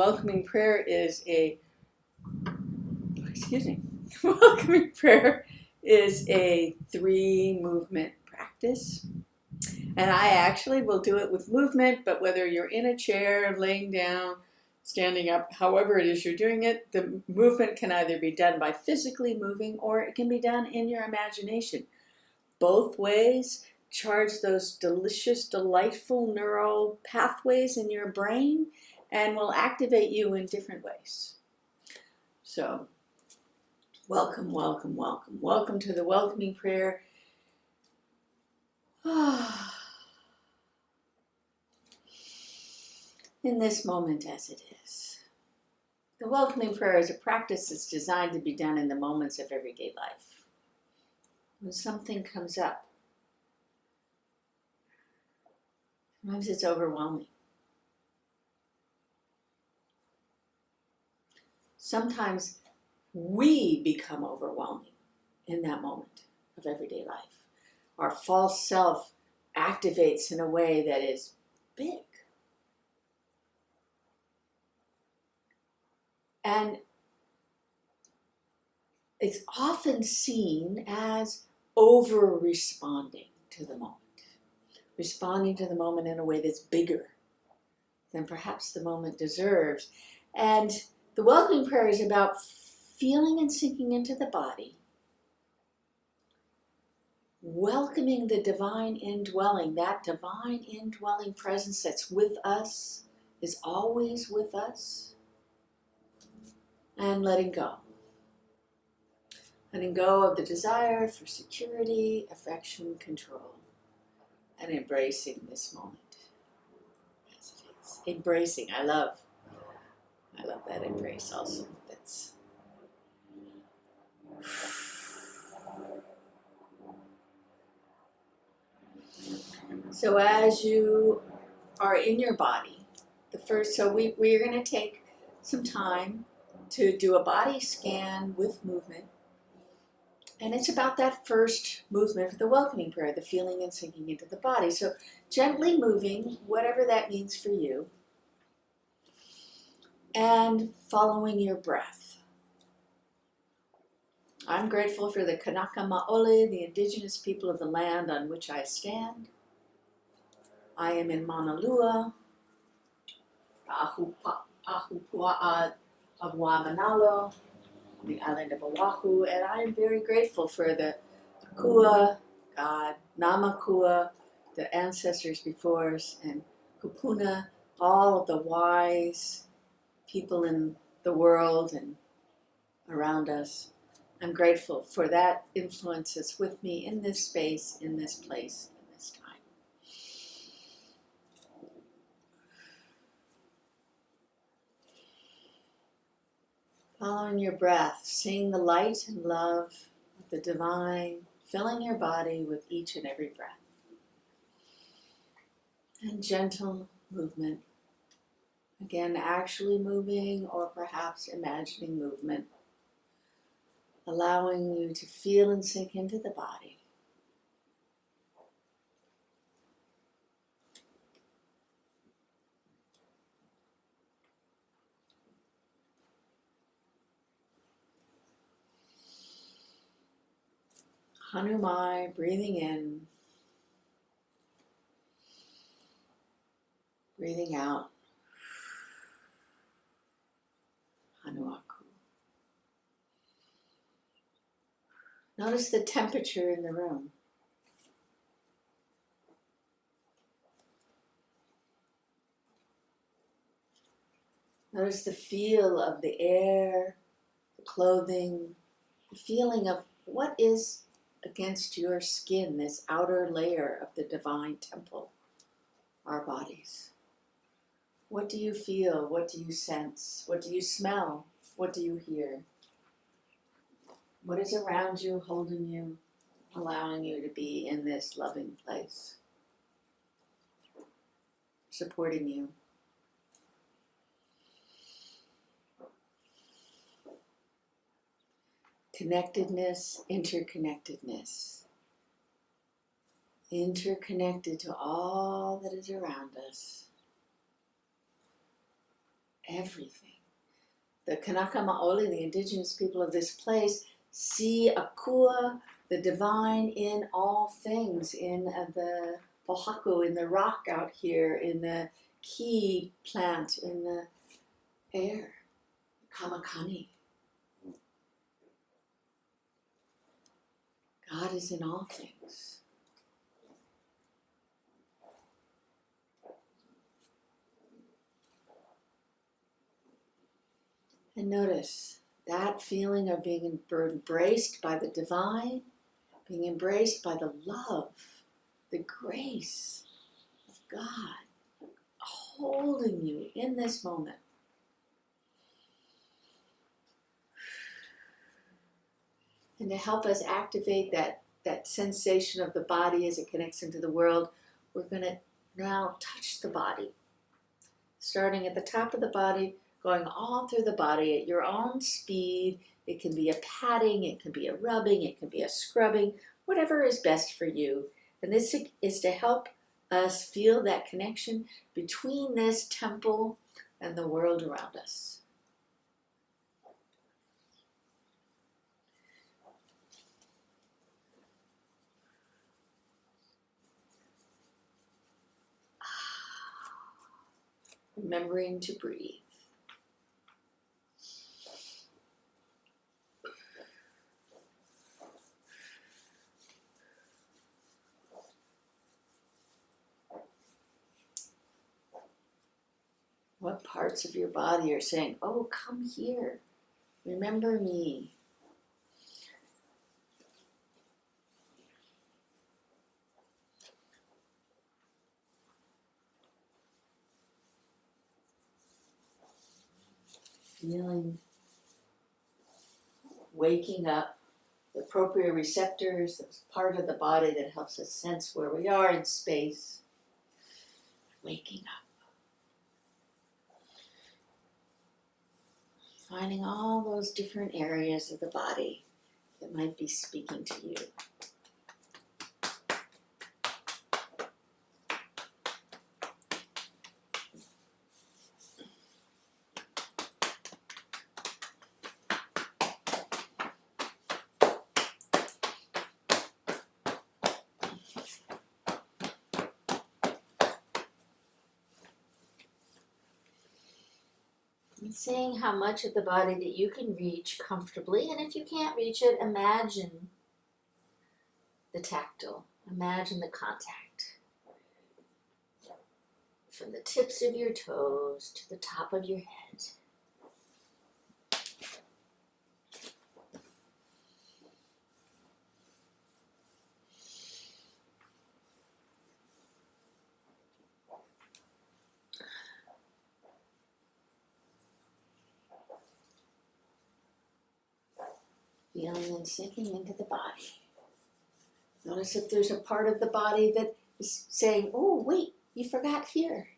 Welcoming prayer is welcoming prayer is a 3-movement practice. And I actually will do it with movement, but whether you're in a chair, laying down, standing up, however it is you're doing it, the movement can either be done by physically moving or it can be done in your imagination. Both ways charge those delicious, delightful neural pathways in your brain and will activate you in different ways. So, welcome, welcome, welcome. Welcome to the welcoming prayer. In this moment as it is. The welcoming prayer is a practice that's designed to be done in the moments of everyday life. When something comes up, sometimes it's overwhelming. Sometimes we become overwhelming in that moment of everyday life. Our false self activates in a way that is big. And it's often seen as over-responding to the moment. Responding to the moment in a way that's bigger than perhaps the moment deserves. And the welcoming prayer is about feeling and sinking into the body, welcoming the divine indwelling, that divine indwelling presence that's with us, is always with us, and letting go. Letting go of the desire for security, affection, control, and embracing this moment as it is. Embracing, I love that embrace also. That's so as you are in your body, we're going to take some time to do a body scan with movement. And it's about that first movement for the welcoming prayer, the feeling and sinking into the body. So gently moving, whatever that means for you, and following your breath. I'm grateful for the Kanaka Maoli, the indigenous people of the land on which I stand. I am in Mauna Lua, Ahupua'a of Waimanalo, the island of Oahu, and I am very grateful for the Kua, God, Namakua, the ancestors before us, and Kupuna, all of the wise people in the world and around us. I'm grateful for that influence that's with me in this space, in this place, in this time. Following your breath, seeing the light and love of the divine, filling your body with each and every breath. And gentle movement. Again, actually moving or perhaps imagining movement. Allowing you to feel and sink into the body. Hanumai, breathing in, breathing out. Hanuaku. Notice the temperature in the room. Notice the feel of the air, the clothing, the feeling of what is against your skin, this outer layer of the divine temple, our bodies. What do you feel? What do you sense? What do you smell? What do you hear? What is around you, holding you, allowing you to be in this loving place, supporting you? Connectedness, interconnectedness. Interconnected to all that is around us. everything. The Kanaka Maoli, the indigenous people of this place, see Akua, the divine, in all things, in the pohaku, in the rock out here, in the ki plant, in the air, kamakani. God is in all things. And notice that feeling of being embraced by the divine, being embraced by the love, the grace of God, holding you in this moment. And to help us activate that sensation of the body as it connects into the world, we're going to now touch the body. Starting at the top of the body, going all through the body at your own speed. It can be a patting, it can be a rubbing, it can be a scrubbing, whatever is best for you. And this is to help us feel that connection between this temple and the world around us. Remembering to breathe. What parts of your body are saying, oh, come here, remember me. Feeling, waking up the proprioceptors, that's part of the body that helps us sense where we are in space. Waking up. Finding all those different areas of the body that might be speaking to you. And seeing how much of the body that you can reach comfortably, and if you can't reach it, imagine the tactile, imagine the contact. From the tips of your toes to the top of your head. Feeling and sinking into the body. Notice if there's a part of the body that is saying, oh, wait, you forgot here.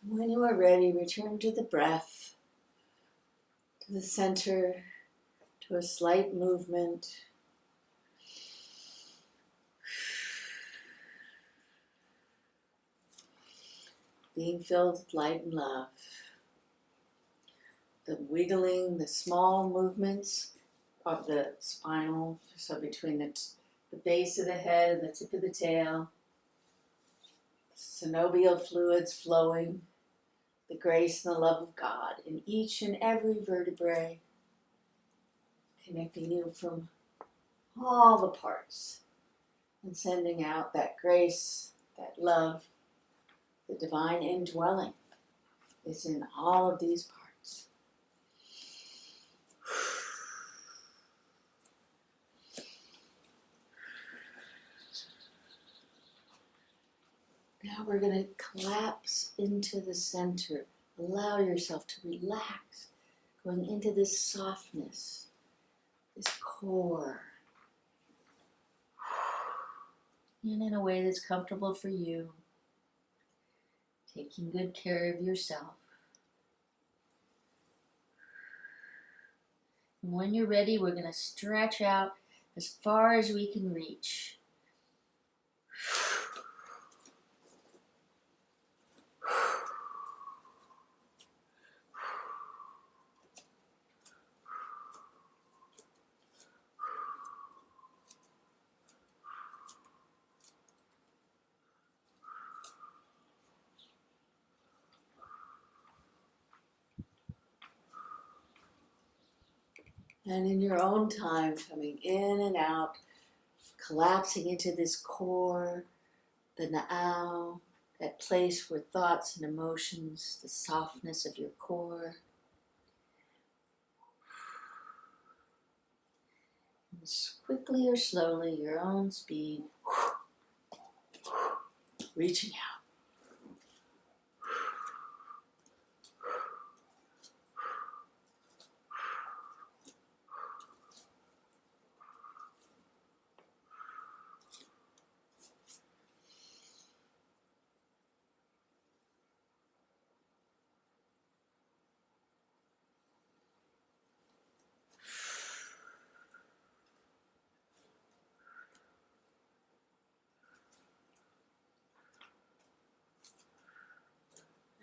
When you are ready, return to the breath, to the center, to a slight movement. Being filled with light and love. The wiggling, the small movements of the spinal, so between the base of the head and the tip of the tail. Synovial fluids flowing, the grace and the love of God in each and every vertebrae, connecting you from all the parts and sending out that grace, that love. The divine indwelling is in all of these parts. Now we're going to collapse into the center. Allow yourself to relax, going into this softness, this core. And in a way that's comfortable for you. Taking good care of yourself. And when you're ready, we're going to stretch out as far as we can reach. And in your own time, coming in and out, collapsing into this core, the now, that place where thoughts and emotions, the softness of your core. And as quickly or slowly, your own speed, reaching out.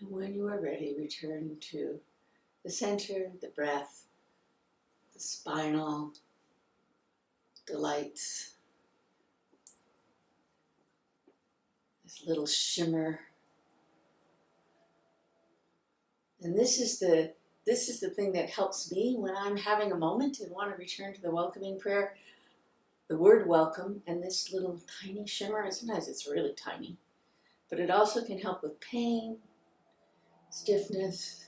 And when you are ready, return to the center, the breath, the spinal delights, this little shimmer. And this is the thing that helps me when I'm having a moment and want to return to the welcoming prayer. The word welcome and this little tiny shimmer, and sometimes it's really tiny, but it also can help with pain, stiffness,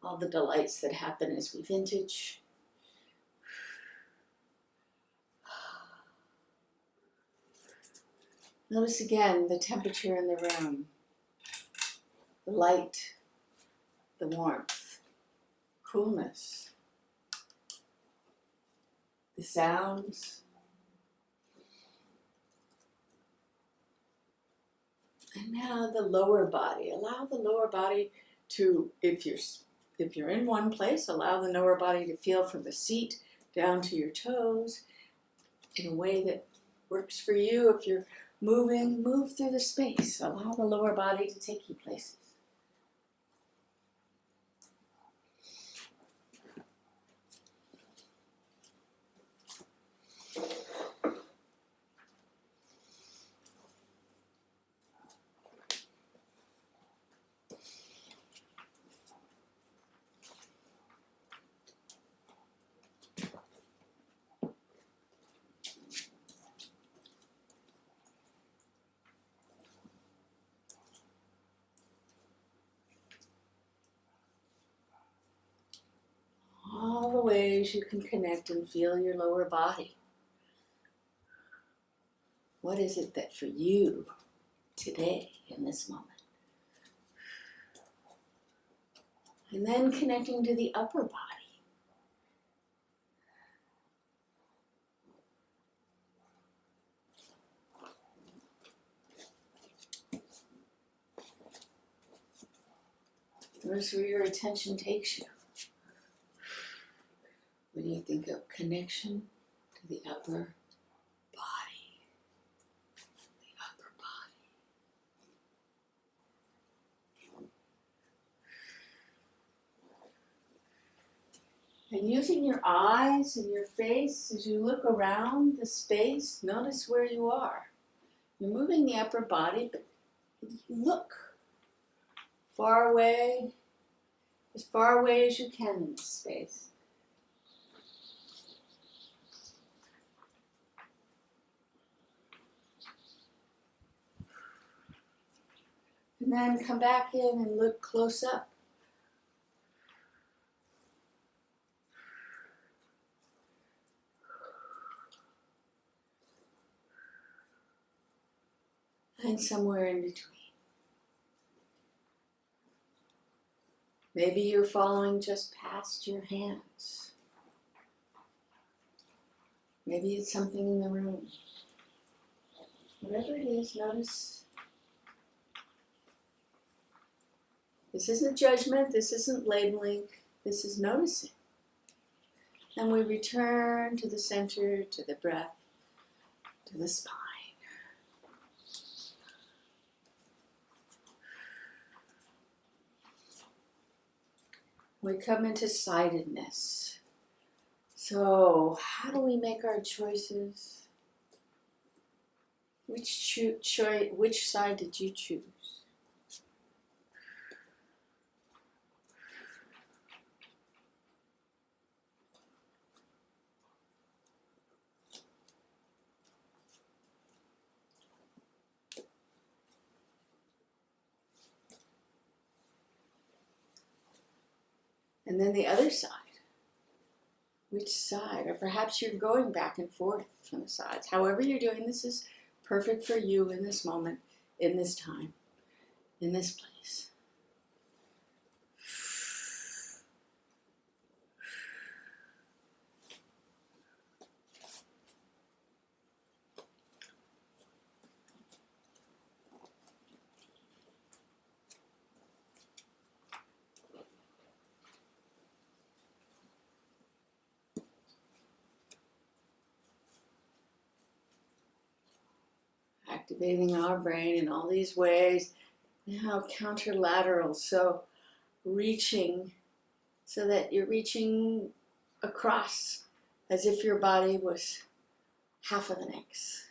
all the delights that happen as we vintage. Notice again the temperature in the room, the light, the warmth, coolness, the sounds. And now the lower body. Allow the lower body to, if you're in one place, allow the lower body to feel from the seat down to your toes in a way that works for you. If you're moving, move through the space. Allow the lower body to take you places. All the ways you can connect and feel your lower body. What is it that for you today in this moment? And then connecting to the upper body. Notice where your attention takes you. When you think of connection to the upper body, the upper body. And using your eyes and your face as you look around the space, notice where you are. You're moving the upper body, but you look far away as you can in this space. And then come back in and look close up. And somewhere in between. Maybe you're following just past your hands. Maybe it's something in the room. Whatever it is, notice. This isn't judgment, this isn't labeling, this is noticing. And we return to the center, to the breath, to the spine. We come into sidedness. So, how do we make our choices? Which side did you choose? And then the other side. Which side? Or perhaps you're going back and forth from the sides. However you're doing this is perfect for you in this moment, in this time, in this place. Activating our brain in all these ways. Now counterlateral, so reaching, so that you're reaching across as if your body was half of an X.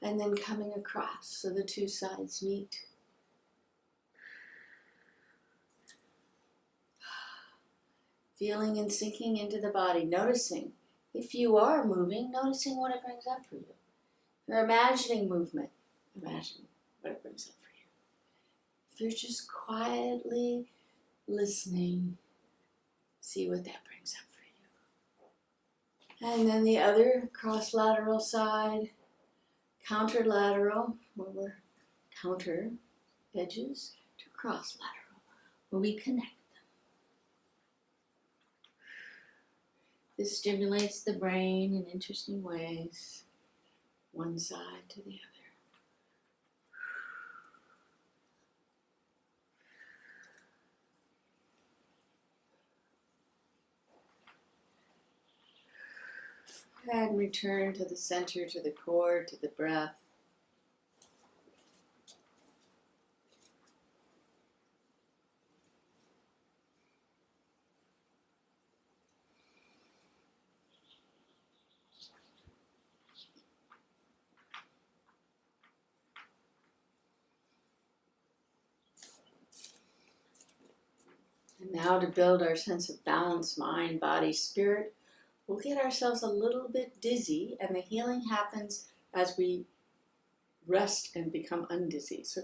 And then coming across so the two sides meet. Feeling and sinking into the body, noticing. If you are moving, noticing what it brings up for you. If you're imagining movement, imagine what it brings up for you. If you're just quietly listening, see what that brings up for you. And then the other cross-lateral side, counterlateral, where we're counter edges, to cross-lateral, where we connect. This stimulates the brain in interesting ways, one side to the other. And return to the center, to the core, to the breath. And now to build our sense of balance, mind, body, spirit, we'll get ourselves a little bit dizzy, and the healing happens as we rest and become undizzy. So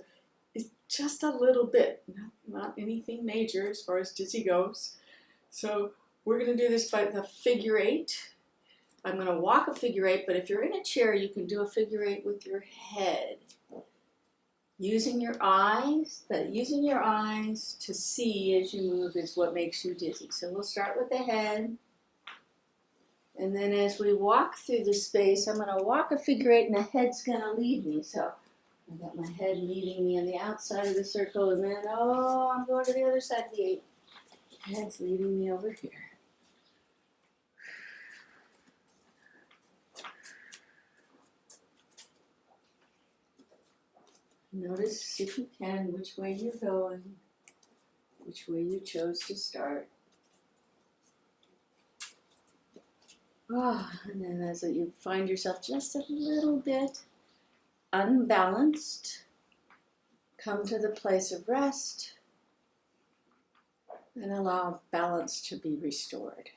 it's just a little bit, not anything major as far as dizzy goes. So we're going to do this by the figure eight. I'm going to walk a figure eight, but if you're in a chair, you can do a figure eight with your head. Using your eyes to see as you move is what makes you dizzy. So we'll start with the head. And then as we walk through the space, I'm going to walk a figure eight and the head's going to lead me. So I've got my head leading me on the outside of the circle, and then, I'm going to the other side of the eight. Head's leading me over here. Notice, if you can, which way you're going, which way you chose to start. And then as you find yourself just a little bit unbalanced, come to the place of rest and allow balance to be restored.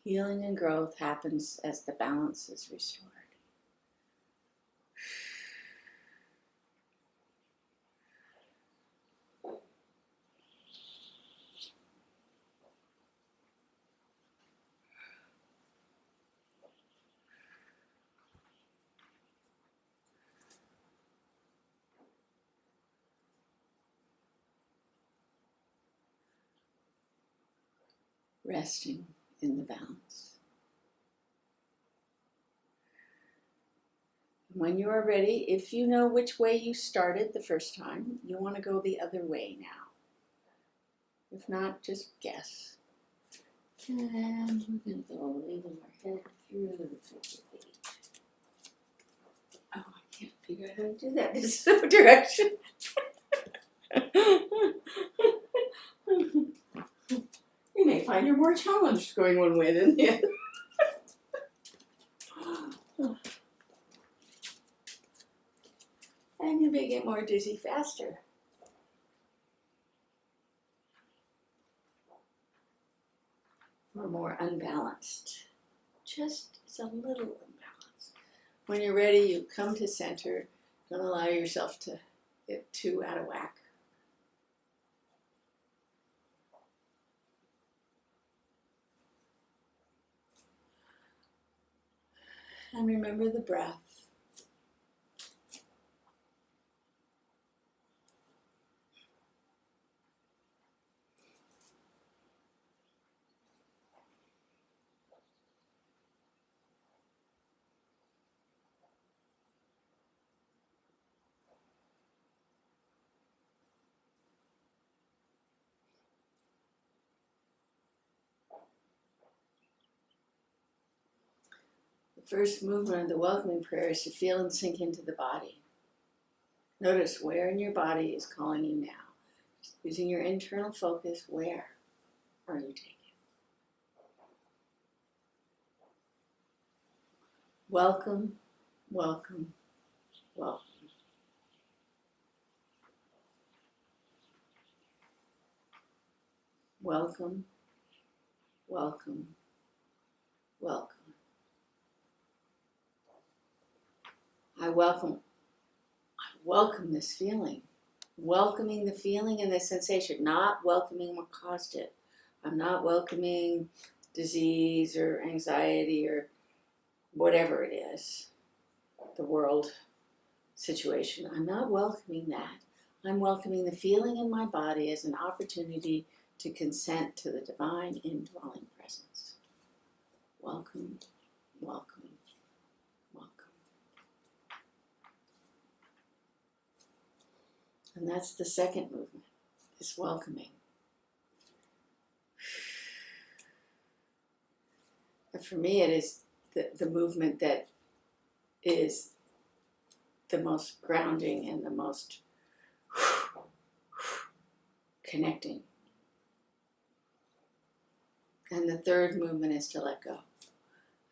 Healing and growth happens as the balance is restored. Resting in the balance. When you are ready, if you know which way you started the first time, you want to go the other way now. If not, just guess. And we're going to go leaving our head through the 50 feet. Oh, I can't figure out how to do that. This is no direction. You may find you're more challenged going one way than the other. And you may get more dizzy faster. Or more unbalanced. Just a little unbalanced. When you're ready, you come to center. Don't allow yourself to get too out of whack. And remember the breath. The first movement of the welcoming prayer is to feel and sink into the body. Notice where in your body is calling you now. Using your internal focus, where are you taking? Welcome, welcome, welcome. Welcome, welcome, welcome. I welcome this feeling. Welcoming the feeling and the sensation, not welcoming what caused it. I'm not welcoming disease or anxiety or whatever it is, the world situation. I'm not welcoming that. I'm welcoming the feeling in my body as an opportunity to consent to the divine indwelling presence. Welcome, welcome, welcome. And that's the second movement, is welcoming. But for me, it is the movement that is the most grounding and the most connecting. And the third movement is to let go.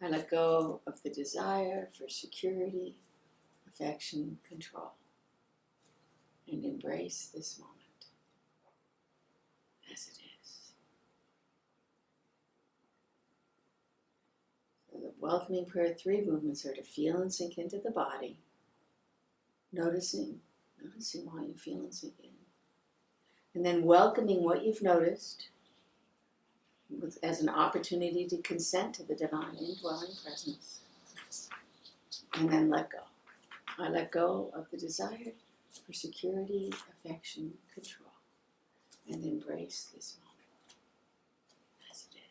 I let go of the desire for security, affection, control, and embrace this moment as it is. So the welcoming prayer 3 movements are to feel and sink into the body, noticing while you feel and sink in. And then welcoming what you've noticed as an opportunity to consent to the divine indwelling presence. And then let go. I let go of the desire for security, affection, control, and embrace this moment as it is.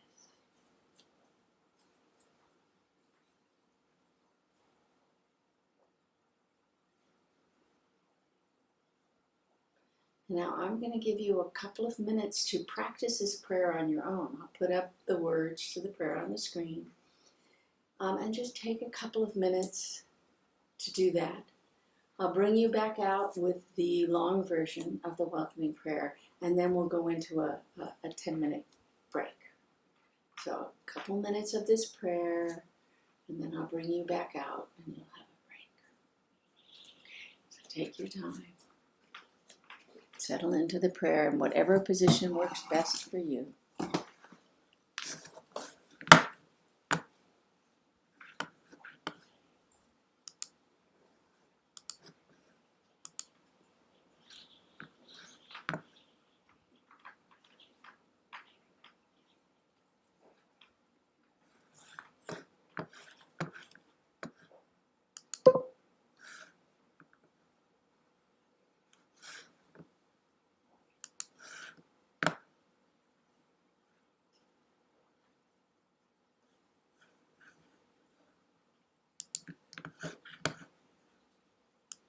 Now I'm going to give you a couple of minutes to practice this prayer on your own. I'll put up the words to the prayer on the screen. And just take a couple of minutes to do that. I'll bring you back out with the long version of the welcoming prayer, and then we'll go into a 10-minute break. So a couple minutes of this prayer, and then I'll bring you back out, and you'll have a break. Okay, so take your time. Settle into the prayer in whatever position works best for you.